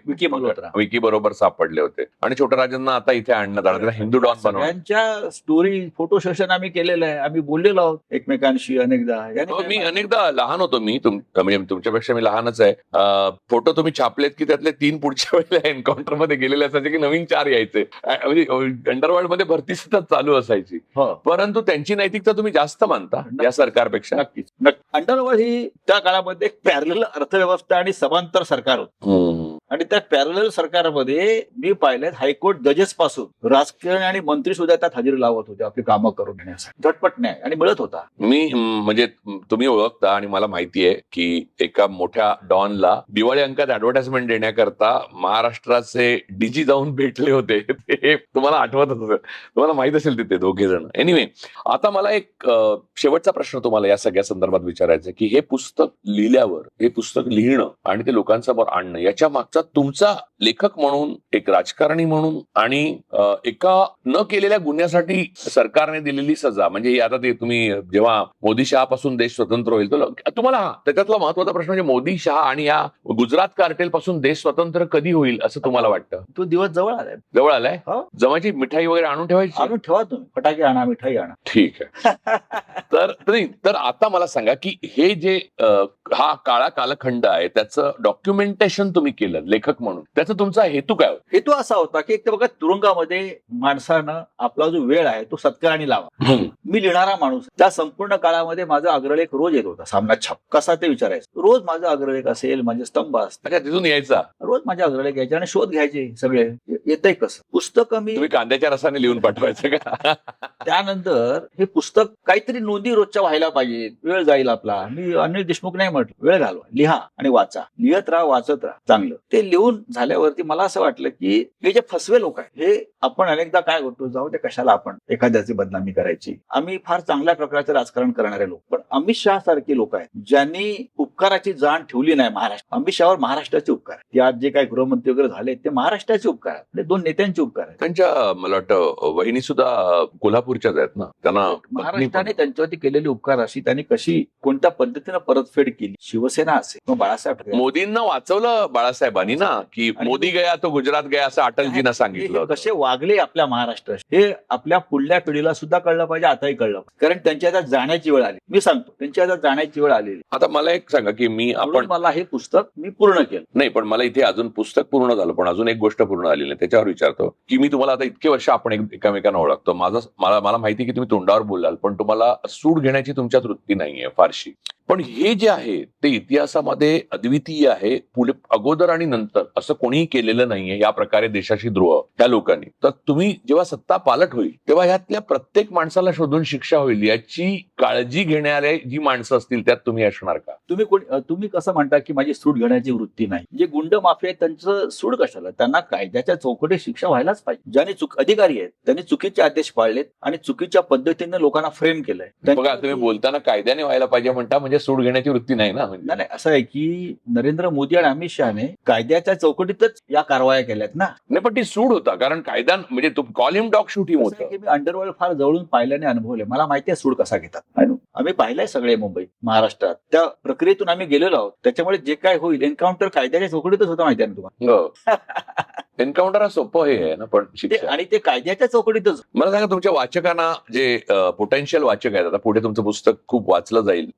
विकी बरोबर सापडले होते आणि छोटा राजनना आता इथे आणण्यात आलं. त्याला हिंदू डॉन बनवलं. सगळ्यांच्या स्टोरी फोटो सेशन आम्ही केलेलं आहे. आम्ही बोललेलो आहोत एकमेकांशी अनेकदा. मी अनेकदा लहान होतो. म्हणजे तुमच्यापेक्षा मी लहानच आहे. फोटो तुम्ही छापलेत की त्यातले 3 पुढच्या वेळेला एन्काउंटर मध्ये गेलेले असायचे की नवीन 4 यायचे. म्हणजे अंडरवर्ल्ड मध्ये भरती सतत चालू असायची. परंतु त्यांची नैतिकता तुम्ही जास्त मानता या सरकारपेक्षा. नक्कीच. अंडरवर्ल्ड ही त्या काळामध्ये एक पॅरलल अर्थव्यवस्था आणि समांतर सरकार होतं. आणि त्या पॅरलल सरकारमध्ये मी पाहिलेत हायकोर्ट जजेस पासून राजकीय आणि मंत्री सुद्धा त्यात हजेरी लावत होते आपली कामं करून घेण्यासाठी. झटपट न्याय आणि मिळत होता. मी म्हणजे तुम्ही ओळखता आणि मला माहितीये की एका मोठ्या डॉनला दिवाळी अंकात ऍडव्हर्टाइजमेंट देण्याकरता महाराष्ट्राचे डीजी जाऊन भेटले होते. ते तुम्हाला आठवतच असेल, तुम्हाला माहित असेल तिथे दोघे जण. एनिवे, आता मला एक शेवटचा प्रश्न तुम्हाला या सगळ्या संदर्भात विचारायचा की हे पुस्तक लिहिल्यावर, हे पुस्तक लिहिणं आणि ते लोकांसमोर आणणं याच्या मागचा तुमचा लेखक म्हणून, एक राजकारणी म्हणून आणि एका न केलेल्या गुन्ह्यासाठी सरकारने दिलेली सजा, म्हणजे आता ते तुम्ही जेव्हा मोदी शहापासून देश स्वतंत्र होईल तर तुम्हाला त्याच्यातला महत्वाचा प्रश्न म्हणजे मोदी शहा आणि या गुजरात कार्टेल पासून देश स्वतंत्र कधी होईल असं तुम्हाला वाटतं? तो दिवस जवळ आलाय. जवळ आलाय. जमाची मिठाई वगैरे आणून ठेवायची. आणून ठेवा तुम्ही, फटाके आणा, मिठाई आणा. ठीक आहे. तर आता मला सांगा की हे जे हा काळा कालखंड आहे त्याचं डॉक्युमेंटेशन तुम्ही केलं लेखक म्हणून, त्याचा तुमचा हेतू काय होता? हेतू असा होता की एक तर बघा, तुरुंगामध्ये माणसानं आपला जो वेळ आहे तो सत्काराने लावा. मी लिहिणारा माणूस, त्या संपूर्ण काळामध्ये माझा अग्रलेख रोज येत होता सामना छाप. कसा ते विचारायचं. रोज माझा अग्रलेख असेल, माझे स्तंभ असतात, तिथून यायचा. रोज माझे अग्रलेख यायचे आणि शोध घ्यायचे सगळे येतंय कसं. पुस्तक मी तुम्ही कांद्याच्या रसाने लिहून पाठवायचं का? त्यानंतर हे पुस्तक काहीतरी नोंदी रोजच्या व्हायला पाहिजे, वेळ जाईल आपला. मी अनिल देशमुख नाही म्हटलं, वेळ घालवा, लिहा आणि वाचा, लिहत राहा, वाचत राहा. चांगलं ते लिहून झाल्यावरती मला असं वाटलं की हे जे फसवे लोक आहेत, हे आपण अनेकदा काय करतो, जाऊ ते कशाला आपण एखाद्याची बदनामी करायची. आम्ही फार चांगल्या प्रकारचं राजकारण करणारे लोक, पण अमित शहा सारखे लोक आहेत ज्यांनी उपकाराची जाण ठेवली नाही महाराष्ट्र. अमित शहावर महाराष्ट्राचे उपकार, ते आज जे काही गृहमंत्री वगैरे झाले ते महाराष्ट्राचे उपकार आहेत, 2 नेत्यांचे उपकार आहेत. त्यांच्या मला वाटतं वहिनी सुद्धा कोल्हापूरच्याच आहेत ना. त्यांना महाराष्ट्राने त्यांच्यावरती केलेली उपकार अशी त्यांनी कशी कोणत्या पद्धतीने परतफेड केली, शिवसेना असेल किंवा बाळासाहेब ठाकरे. मोदींना वाचवलं बाळासाहेबांनी ना, की मोदी गया तो गुजरात गया असं अटलजींना सांगितलं. कसे वागले आपल्या महाराष्ट्र, हे आपल्या पुढल्या पिढीला सुद्धा कळलं पाहिजे, आताही कळलं पाहिजे. कारण त्यांच्या आता जाण्याची वेळ आली. मी सांगतो, त्यांच्या आता जाण्याची वेळ आलेली. आता मला एक सांगा की मला हे पुस्तक मी पूर्ण केलं नाही, पण मला इथे अजून पुस्तक पूर्ण झालं, पण अजून एक गोष्ट पूर्ण झालेली नाही. त्याच्यावर विचारतो की मी तुम्हाला आता इतके वर्ष आपण एकमेकांना ओळखतो. मला माहिती की तुम्ही तोंडावर बोलाल, पण तुम्हाला सूड घेण्याची तुमच्यात वृत्ती नाहीये फारशी. पण हे जे आहे ते इतिहासामध्ये अद्वितीय आहे. पुढे अगोदर आणि नंतर असं कोणीही केलेलं नाहीये या प्रकारे देशाशी द्रोह त्या लोकांनी. तर तुम्ही जेव्हा सत्ता पालट होईल तेव्हा ह्यातल्या प्रत्येक माणसाला शोधून शिक्षा होईल याची काळजी घेणारे जी माणसं असतील त्यात तुम्ही असणार का? तुम्ही कसं म्हणता की माझी सूड घेण्याची वृत्ती नाही. जे गुंड माफिया आहेत त्यांचं सूड कशाला? त्यांना कायद्याच्या चौकटीत शिक्षा व्हायलाच पाहिजे. ज्यांनी अधिकारी आहेत त्यांनी चुकीचे आदेश पाळलेत आणि चुकीच्या पद्धतीने लोकांना फ्रेम केलंय. बघा, तुम्ही बोलताना कायद्याने व्हायला पाहिजे म्हणता, म्हणजे सूड घेण्याची वृत्ती नाही ना म्हणजे. नाही, असं आहे की नरेंद्र मोदी आणि अमित शहाने कायद्याच्या चौकटीतच या कारवाया केल्यात ना. नाही, पण ती सूड होता कारण कायदा म्हणजे कॉल हिम डॉग शूट हिम कसं आहे होतं. की मी अंडरवर्ल्ड फार जवळून पाहिल्याने अनुभवले. मला माहिती आहे सूड कसा घेतात. आम्ही पाहिलंय सगळे मुंबईत, महाराष्ट्रात. त्या प्रक्रियेतून आम्ही गेलेलो आहोत. त्याच्यामुळे जे काय होईल एन्काउंटर कायद्याच्या चौकटीतच होतं, माहिती आहे ना तुम्हाला. एन्काउंटर हा सोपं हे आहे ना, पण शिक्षा आणि ते कायद्याच्या चौकटीतच. मला सांगा, तुमच्या वाचकांना जे पोटेन्शियल वाचक आहेत, आता पुढे तुमचं पुस्तक खूप वाचलं जाईल,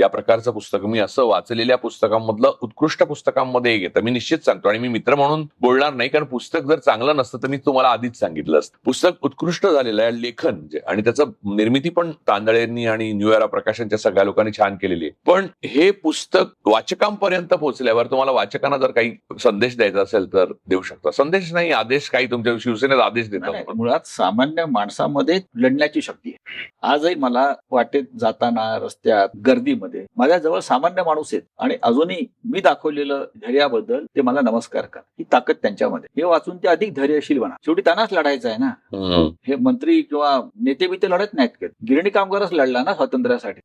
या प्रकारचं पुस्तक मी असं वाचलेल्या पुस्तकांमधलं उत्कृष्ट पुस्तकांमध्ये एक येतं. मी निश्चित सांगतो आणि मी मित्र म्हणून बोलणार नाही, कारण पुस्तक जर चांगलं नसतं तर मी तुम्हाला आधीच सांगितलं असतं. पुस्तक उत्कृष्ट झालेलं आहे, लेखन आणि त्याचं निर्मिती पण तांदळेंनी आणि न्यू एरा प्रकाशनच्या सगळ्या लोकांनी छान केलेली आहे. पण हे पुस्तक वाचकांपर्यंत पोहोचल्यावर तुम्हाला वाचकांना जर काही संदेश द्यायचा असेल तर देऊ शकता. संदेश नाही, आदेश. काही तुमच्या शिवसेनेत आदेश देतात. मुळात सामान्य माणसामध्ये लढण्याची शक्ती आहे. आजही मला वाटेत जाताना, रस्त्यात, गर्दीमध्ये माझ्याजवळ सामान्य माणूस आहेत आणि अजूनही मी दाखवलेलं धैर्याबद्दल ते मला नमस्कार कर. ही ताकद त्यांच्यामध्ये. हे वाचून ते अधिक धैर्यशील बना. शेवटी त्यांनाच लढायचं आहे ना. हे मंत्री किंवा नेते बी ते लढत नाहीत. गिरणी कामगारच लढला ना स्वातंत्र्यासाठी,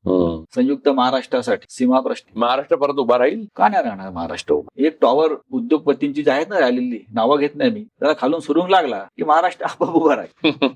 संयुक्त महाराष्ट्रासाठी, सीमा प्रश्न. महाराष्ट्र परत उभा राहील का नाही राहणार महाराष्ट्र? एक टॉवर उद्योगपतींची जी आहेत ना राहिलेली, नावं घेत नाही मी, जरा खालून सुरुंग लागला की महाराष्ट्र आपोआप उभा राहील.